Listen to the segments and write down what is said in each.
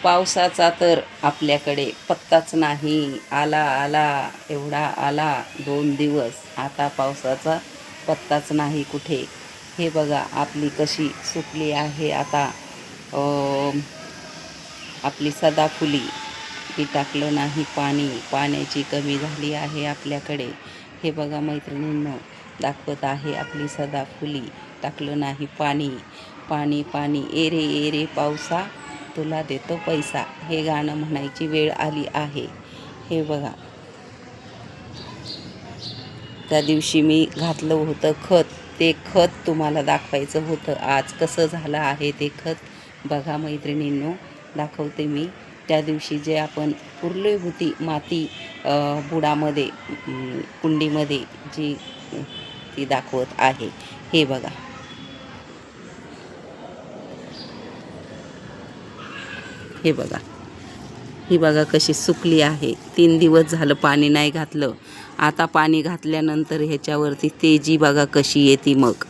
पावसाचा तर आपल्याकडे पत्ताच नाही. आला आला एवढा आला 2 दिवस, आता पावसाचा पत्ताच नाही कुठे. हे बघा आपली कशी सुकली आहे आता. आपली सदाफुली ती टाकलं नाही पाणी, पाण्याची कमी झाली आहे आपल्याकडे. हे बघा मैत्रिणींनो, दाखवत आहे आपली सदाफुली, टाकलं नाही पाणी. पाणी पाणी एरे एरे पावसा, तुला देतो पैसा, हे गाणं म्हणायची वेळ आली आहे. हे बघा, त्या दिवशी मी घातलं होतं खत, ते खत तुम्हाला दाखवायचं होतं. आज कसं झालं आहे ते खत बघा मैत्रिणींनो, दाखवते मी. त्या दिवशी जे आपण पुरली होती माती बुडामध्ये, कुंडीमध्ये, जी ती दाखवत आहे. हे बघा, हे बघा, ही बघा कशी सुकली आहे. 3 दिवस झालं पाणी नाही घातलं. आता पाणी घातल्यानंतर ह्याच्यावरती तेजी बघा कशी येते. मग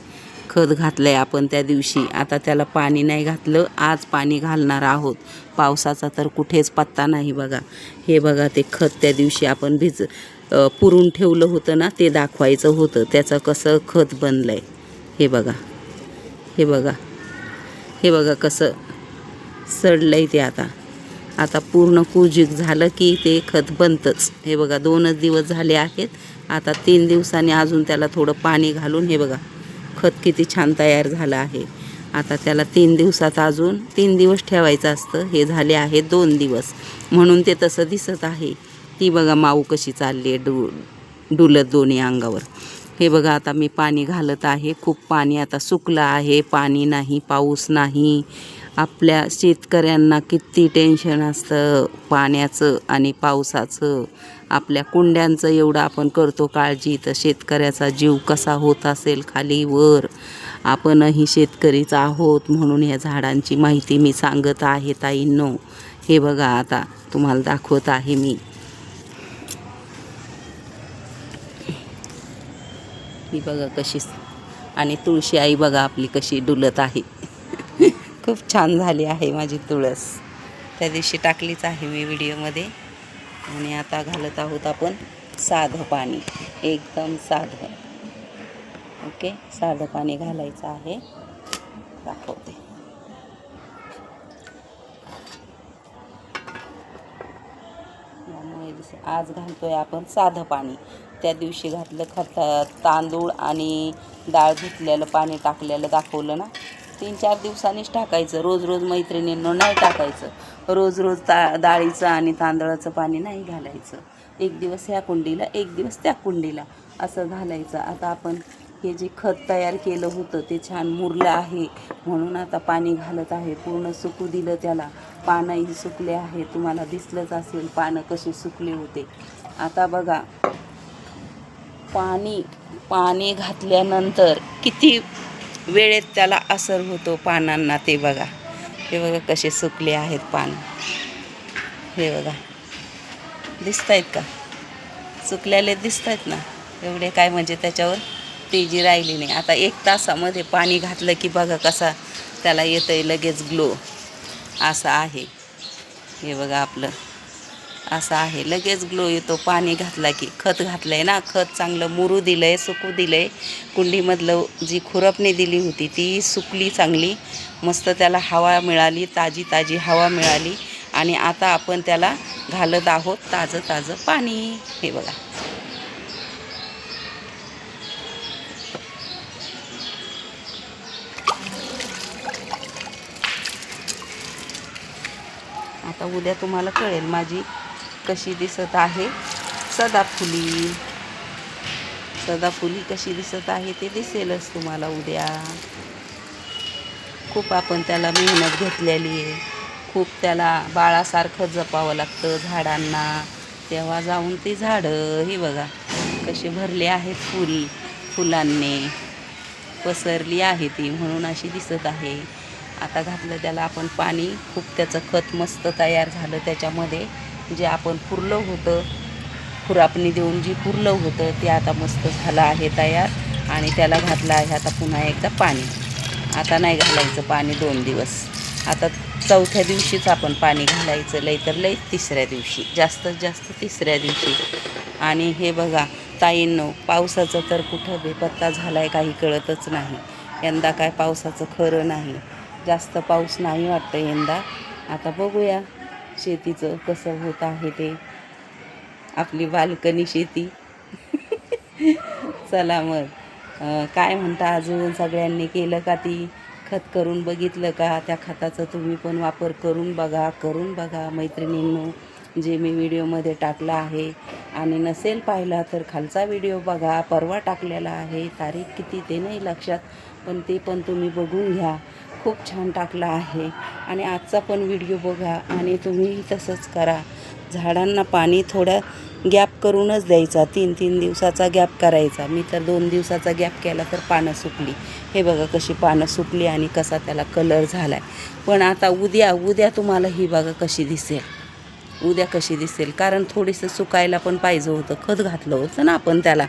खत घातलं आहे आपण त्या दिवशी, आता त्याला पाणी नाही घातलं. आज पाणी घालणार आहोत. पावसाचा तर कुठेच पत्ता नाही बघा. हे बघा ते खत त्या दिवशी आपण पुरून ठेवलं होतं ना, ते दाखवायचं होतं. त्याचं कसं खत बनलं आहे. हे बघा, हे बघा, हे बघा कसं सडलं आहे ते. आता पूर्ण कुजीक झालं की ते खत बनतंच. हे बघा 2च दिवस झाले आहेत. आता 3 दिवसांनी अजून त्याला थोडं पाणी घालून हे बघा खत किती छान तयार झालं आहे. आता त्याला 3 दिवसात अजून 3 दिवस ठेवायचं असतं. हे झाले आहे 2 दिवस, म्हणून ते तसं दिसत आहे. ती बघा माऊ कशी चालली आहे डुलत दोन्ही अंगावर. हे बघा आता मी पाणी घालत आहे. खूप पाणी आता सुकलं आहे. पाणी नाही, पाऊस नाही. आपल्या शेतकऱ्यांना किती टेन्शन असतं पाण्याचं आणि पावसाचं. आपल्या कुंड्यांचं एवढं आपण करतो काळजी, तर शेतकऱ्याचा जीव कसा होत असेल खाली वर. आपणही शेतकरीच आहोत, म्हणून ह्या झाडांची माहिती मी सांगत आहे ताईंनो. हे बघा आता तुम्हाला दाखवत आहे मी. ही बघा कशी, आणि तुळशी आई बघा आपली कशी डुलत आहे. खूप छान झाली आहे माझी तुळस. त्या दिवशी टाकलीच आहे मी व्हिडिओमध्ये. आणि आता घालत आहोत आपण साधं पाणी, एकदम साधं. ओके, साधं पाणी घालायचं आहे. दाखवते. आज घालतोय आपण साधं पाणी. त्या दिवशी घातलं तांदूळ आणि डाळ धुतलेलं पाणी टाकलेलं दाखवलं ना. 3-4 दिवसांनीच टाकायचं. रोज रोज मैत्रिणींनो नाही टाकायचं. रोज रोज डाळीचं आणि तांदळाचं पाणी नाही घालायचं. एक दिवस ह्या कुंडीला, एक दिवस त्या कुंडीला, असं घालायचं. आता आपण हे जे खत तयार केलं होतं ते छान मुरलं आहे, म्हणून आता पाणी घालत आहे. पूर्ण सुकू दिलं त्याला. पानंही सुकले आहे. तुम्हाला दिसलंच असेल पानं कशी सुकले होते. आता बघा पाणी घातल्यानंतर किती वेळेत त्याला असर होतो पानांना. ते बघा, हे बघा कसे सुकले आहेत पानं. हे बघा, दिसत आहेत का? सुकलेले दिसत आहेत ना. एवढे काय म्हणजे त्याच्यावर तेजी राहिली नाही. आता 1 तासामध्ये पाणी घातलं की बघा कसा त्याला येतं आहे लगेच ग्लो. असं आहे. हे बघा आपलं असं आहे, लगेच ग्लो येतो पाणी घातला की. खत घातलं आहे ना, खत चांगलं मुरू दिलं आहे, सुकू दिलं आहे. कुंडीमधलं जी खुरपणी दिली होती ती सुकली चांगली. मस्त त्याला हवा मिळाली, ताजी ताजी हवा मिळाली. आणि आता आपण त्याला घालत आहोत ताजं ताजं पाणी. हे बघा, आता उद्या तुम्हाला कळेल माझी कशी दिसत आहे सदाफुली. सदाफुली कशी दिसत आहे ते दिसेलच तुम्हाला उद्या. खूप आपण त्याला मेहनत घेतलेली आहे. खूप त्याला बाळासारखं जपावं लागतं झाडांना, तेव्हा जाऊन ती झाडं ही बघा कशी भरली आहेत फुलांनी पसरली आहे ती, म्हणून अशी दिसत आहे. आता घातलं त्याला आपण पाणी. खूप त्याचं खत मस्त तयार झालं. त्याच्यामध्ये जे आपण पुरलं होतं, खुरापणी देऊन जी पुरलं होतं ते आता मस्त झालं आहे तयार. आणि त्याला घातलं आहे आता पुन्हा एकदा पाणी. आता नाही घालायचं पाणी 2 दिवस. आता चौथ्या दिवशीच आपण पाणी घालायचं, लई तर लई तिसऱ्या दिवशी, जास्तीत जास्त तिसऱ्या दिवशी. आणि हे बघा ताईंनो, पावसाचं तर कुठं बेपत्ता झाला आहे काही कळतच नाही. यंदा काय पावसाचं खरं नाही, जास्त पाऊस नाही वाटतं यंदा. आता बघूया शेतीचं कसं होत आहे ते, आपली बाल्कनी शेती. चला मग, काय म्हणता अजून, सगळ्यांनी केलं का ती खत करून बघितलं का? त्या खताचं तुम्ही पण वापर करून बघा मैत्रिणींनो, जे मी व्हिडिओमध्ये टाकलं आहे. आणि नसेल पाहिला तर खालचा व्हिडिओ बघा, परवा टाकलेला आहे, तारीख किती ते नाही लक्षात, पण ते पण तुम्ही बघून घ्या, खूप छान टाकला आहे. आणि आजचा पण व्हिडिओ बघा आणि तुम्ही तसंच करा. झाडांना पाणी थोडं गॅप करूनच द्यायचा, 3-3 दिवसाचा गॅप करायचा. मी तर 2 दिवसाचा गॅप केला तर पानं सुकली. हे बघा कशी पानं सुकली आणि कसा त्याला कलर झाला आहे. पण आता उद्या तुम्हाला ही बघा कशी दिसेल, कारण थोडीसं सुकायला पण पाहिजे होतं. खत घातलं होतं ना आपण त्याला,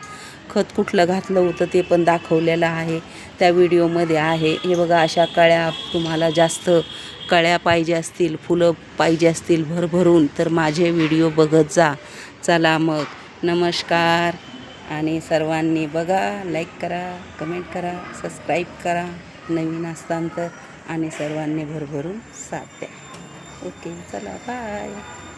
खत कुठलं घातलं होतं ते पण दाखवलेलं आहे, त्या व्हिडिओमध्ये आहे. हे बघा अशा कळ्या, तुम्हाला जास्त कळ्या पाहिजे असतील, फुलं पाहिजे असतील भरभरून, तर माझे व्हिडिओ बघत जा. चला मग, नमस्कार. आणि सर्वांनी बघा, लाईक करा, कमेंट करा, सबस्क्राईब करा नवीन असताना तर, आणि सर्वांनी भरभरून साथ द्या. ओके, चला बाय.